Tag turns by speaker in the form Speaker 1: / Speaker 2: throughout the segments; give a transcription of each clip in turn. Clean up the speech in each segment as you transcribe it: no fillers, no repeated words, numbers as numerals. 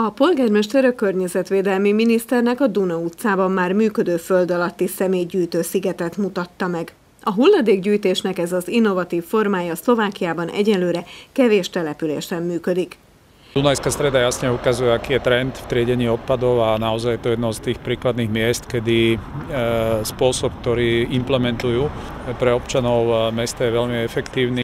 Speaker 1: A polgármester a környezetvédelmi miniszternek a Duna utcában már működő föld alatti szemétgyűjtő szigetet mutatta meg. A hulladékgyűjtésnek ez az innovatív formája Szlovákiában egyelőre kevés településen működik.
Speaker 2: Dunajská streda jasne ukazuje, aký je trend v triedení odpadov a naozaj je to jedno z tých príkladných miest, kedy spôsob, ktorý implementujú pre občanov mesta je veľmi efektívny.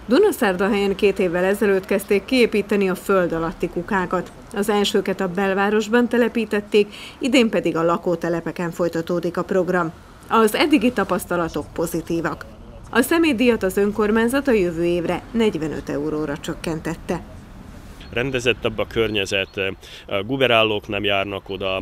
Speaker 1: Dunaszárdahelyen 2 évvel ezelőtt kezdték kiépíteni a föld alatti kukákat. Az elsőket a belvárosban telepítették, idén pedig a lakótelepeken folytatódik a program. Az eddigi tapasztalatok pozitívak. A szemétdíjat az önkormányzat a jövő évre 45 euróra csökkentette.
Speaker 3: Rendezettebb a környezet, a guberálók nem járnak oda,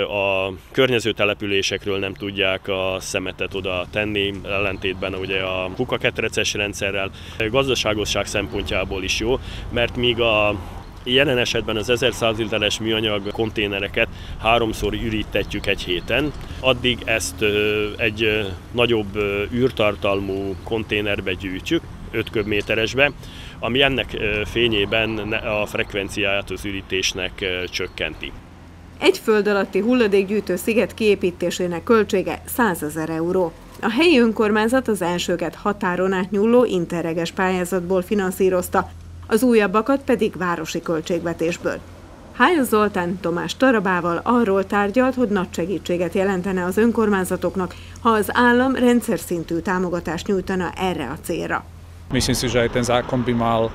Speaker 3: a környező településekről nem tudják a szemetet oda tenni, ellentétben ugye a kukaketreces rendszerrel. Gazdaságosság szempontjából is jó, mert míg a jelen esetben az 1100 literes műanyag konténereket 3-szor ürítetjük egy héten, addig ezt egy nagyobb űrtartalmú konténerbe gyűjtjük, 5 köbméteresbe, ami ennek fényében a frekvenciáját az ürítésnek csökkenti.
Speaker 1: Egy föld alatti hulladékgyűjtő sziget kiépítésének költsége 100 000 euró. A helyi önkormányzat az elsőket határon átnyúló interreges pályázatból finanszírozta, az újabbakat pedig városi költségvetésből. Hájos Zoltán Tomás Tarabával arról tárgyalt, hogy nagy segítséget jelentene az önkormányzatoknak, ha az állam rendszer szintű támogatást nyújtana erre a célra.
Speaker 2: Myslím si, že aj ten zákon by mal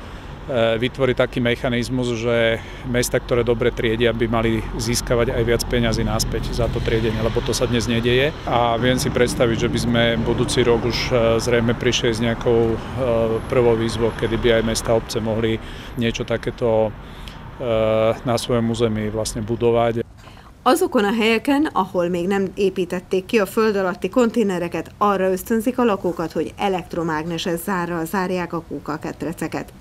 Speaker 2: vytvoriť taký mechanizmus, že mesta, ktoré dobre triedia, by mali získavať aj viac peňazí naspäť za to triedenie, lebo to sa dnes nedieje. A viem si predstaviť, že by sme budúci rok už zrejme prišli s nejakou prvou výzvou, kedy by aj mesta a obce mohli niečo takéto na svojom území vlastne budovať.
Speaker 1: Azokon a helyeken, ahol még nem építették ki a föld alatti konténereket, arra ösztönzik a lakókat, hogy elektromágneses zárral zárják a kukaketreceket.